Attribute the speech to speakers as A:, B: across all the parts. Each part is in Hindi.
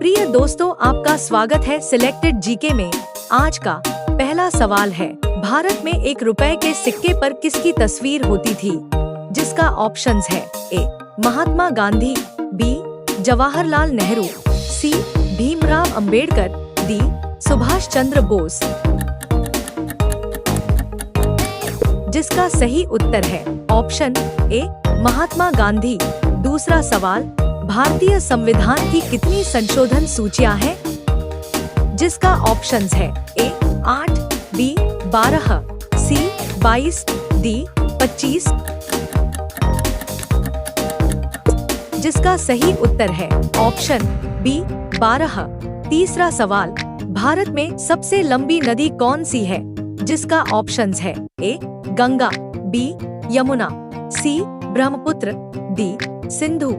A: प्रिय दोस्तों, आपका स्वागत है सिलेक्टेड जीके में। आज का पहला सवाल है, भारत में 1 रुपए के सिक्के पर किसकी तस्वीर होती थी? जिसका ऑप्शंस है ए महात्मा गांधी, बी जवाहरलाल नेहरू, सी भीमराव अंबेडकर, डी सुभाष चंद्र बोस। जिसका सही उत्तर है ऑप्शन ए महात्मा गांधी। दूसरा सवाल, भारतीय संविधान की कितनी संशोधन सूचियां हैं? जिसका ऑप्शंस है ए 8, बी 12, सी 22, डी 25। जिसका सही उत्तर है ऑप्शन बी 12। तीसरा सवाल, भारत में सबसे लंबी नदी कौन सी है? जिसका ऑप्शंस है ए गंगा, बी यमुना, सी ब्रह्मपुत्र, डी सिंधु।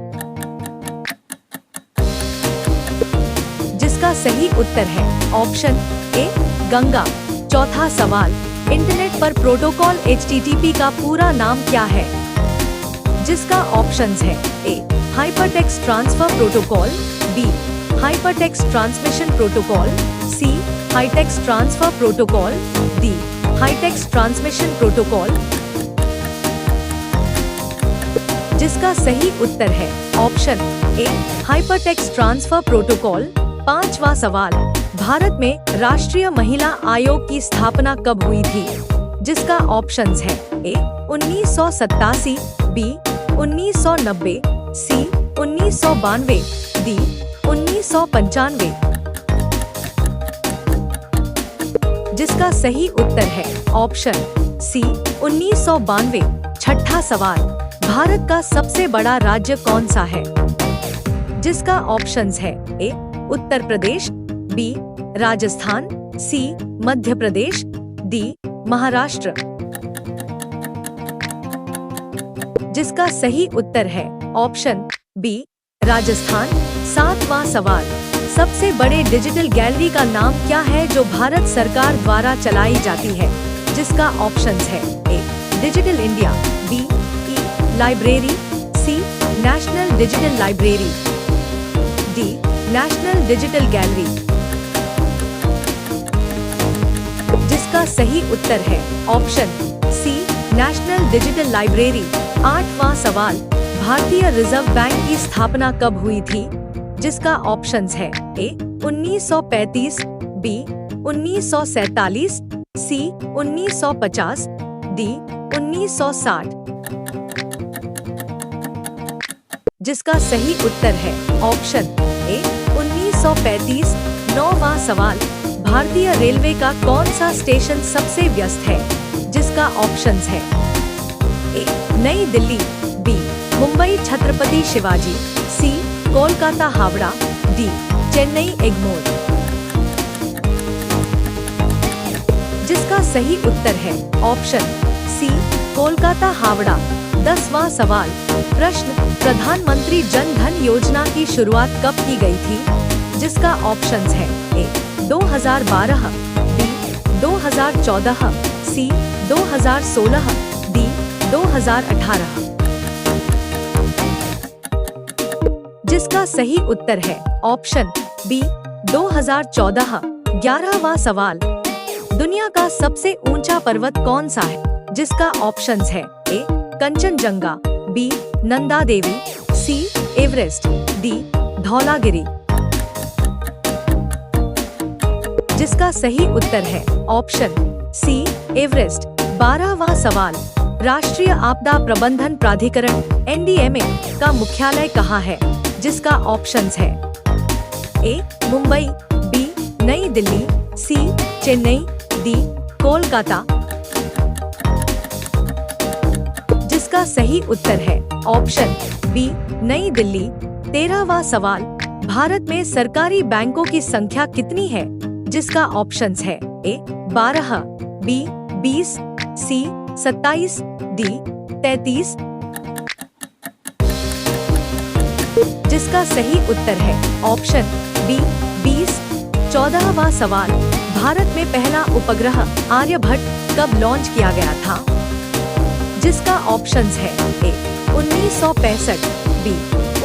A: जिसका सही उत्तर है ऑप्शन ए गंगा। चौथा सवाल, इंटरनेट पर प्रोटोकॉल HTTP का पूरा नाम क्या है? जिसका ऑप्शंस है A hypertext transfer protocol, B hypertext transmission protocol, C hightext transfer protocol, D hightext transmission protocol. जिसका सही उत्तर है option A hypertext transfer protocol. पांचवा सवाल, भारत में राष्ट्रीय महिला आयोग की स्थापना कब हुई थी? जिसका ऑप्शंस है ए 1987, बी 1990, सी 1992, डी 1995। जिसका सही उत्तर है ऑप्शन सी 1992। छठा सवाल, भारत का सबसे बड़ा राज्य कौन सा है? जिसका ऑप्शंस है ए उत्तर प्रदेश, बी राजस्थान, सी मध्य प्रदेश, डी महाराष्ट्र। जिसका सही उत्तर है ऑप्शन बी राजस्थान। सातवां सवाल, सबसे बड़े डिजिटल गैलरी का नाम क्या है जो भारत सरकार द्वारा चलाई जाती है? जिसका ऑप्शंस है A digital India, B E library, C national digital library, D national digital gallery. जिसका सही उत्तर है option C national digital library. आठवां सवाल, भारतीय रिजर्व बैंक की स्थापना कब हुई थी? जिसका ऑप्शंस है ए 1935, बी 1947, सी 1950, डी 1960। जिसका सही उत्तर है ऑप्शन ए 1935। नौवां सवाल, भारतीय रेलवे का कौन सा स्टेशन सबसे व्यस्त है? जिसका ऑप्शंस है ए नई दिल्ली, बी मुंबई छत्रपति शिवाजी, सी कोलकाता हावड़ा, डी चेन्नई एगमोर। जिसका सही उत्तर है ऑप्शन सी कोलकाता हावड़ा। 10वां सवाल, प्रश्न, प्रधानमंत्री जन धन योजना की शुरुआत कब की गई थी? जिसका ऑप्शंस है ए 2012, बी 2014, सी 2016, डी 2018। जिसका सही उत्तर है ऑप्शन बी 2014। 11वां सवाल, दुनिया का सबसे ऊंचा पर्वत कौन सा है? जिसका ऑप्शंस है ए कंचनजंगा, बी नंदा देवी, सी एवरेस्ट, डी धौलागिरी। जिसका सही उत्तर है ऑप्शन सी एवरेस्ट। 12वां सवाल, राष्ट्रीय आपदा प्रबंधन प्राधिकरण NDMA का मुख्यालय कहाँ है? जिसका ऑप्शंस है ए मुंबई, बी नई दिल्ली, सी चेन्नई, डी कोलकाता। जिसका सही उत्तर है ऑप्शन बी नई दिल्ली। 13वां सवाल, भारत में सरकारी बैंकों की संख्या कितनी है? जिसका ऑप्शंस है ए 12, बी 20, सी 27, डी 33। जिसका सही उत्तर है ऑप्शन बी 20। 14वां सवाल, भारत में पहला उपग्रह आर्यभट्ट कब लॉन्च किया गया था? जिसका ऑप्शंस है ए 1965, बी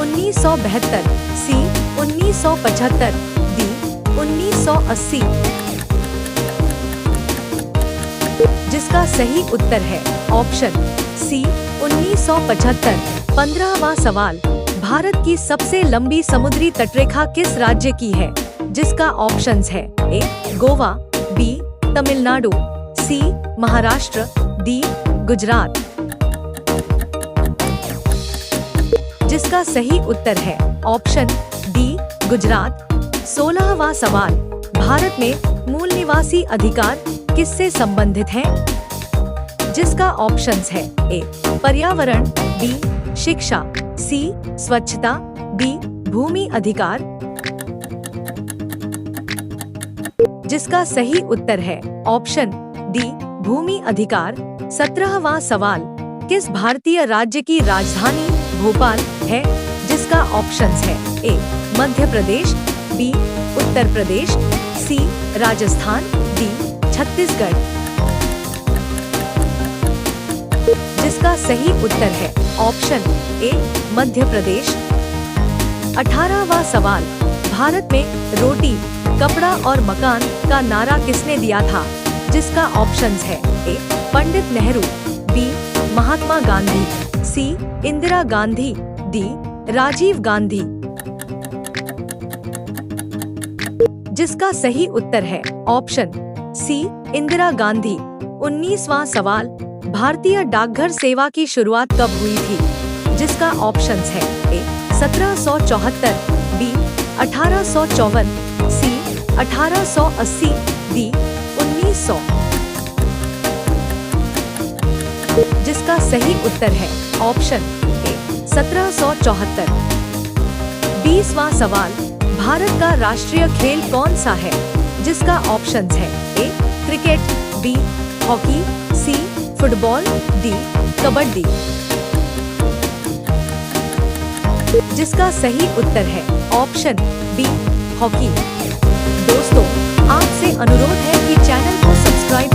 A: 1972, सी 1975, डी 1980। जिसका सही उत्तर है ऑप्शन सी 1975। 15वां सवाल, भारत की सबसे लंबी समुद्री तटरेखा किस राज्य की है? जिसका ऑप्शंस है ए गोवा, बी तमिलनाडु, सी महाराष्ट्र, डी गुजरात। जिसका सही उत्तर है ऑप्शन डी गुजरात। 16वां सवाल, भारत में मूल निवासी अधिकार किससे संबंधित हैं? जिसका ऑप्शंस है ए पर्यावरण, बी शिक्षा, सी स्वच्छता, डी भूमि अधिकार। जिसका सही उत्तर है ऑप्शन डी भूमि अधिकार। 17वां सवाल, किस भारतीय राज्य की राजधानी भोपाल है? जिसका ऑप्शंस है ए मध्य प्रदेश, बी उत्तर प्रदेश, सी राजस्थान, डी छत्तीसगढ़। जिसका सही उत्तर है ऑप्शन ए मध्य प्रदेश। 18वां सवाल, भारत में रोटी, कपड़ा और मकान का नारा किसने दिया था? जिसका ऑप्शंस है ए पंडित नेहरू, बी महात्मा गांधी, सी इंदिरा गांधी, डी राजीव गांधी। जिसका सही उत्तर है ऑप्शन सी इंदिरा गांधी। 19वां सवाल, भारतीय डाकघर सेवा की शुरुआत कब हुई थी? जिसका ऑप्शंस है ए 1774, बी 1854, सी 1880, डी 1900। जिसका सही उत्तर है ऑप्शन ए 1774। 20वां सवाल, भारत का राष्ट्रीय खेल कौन सा है? जिसका ऑप्शंस है A cricket, B hockey, C football, D kabaddi. जिसका सही उत्तर है ऑप्शन बी हॉकी। दोस्तों, आपसे अनुरोध है कि चैनल को सब्सक्राइब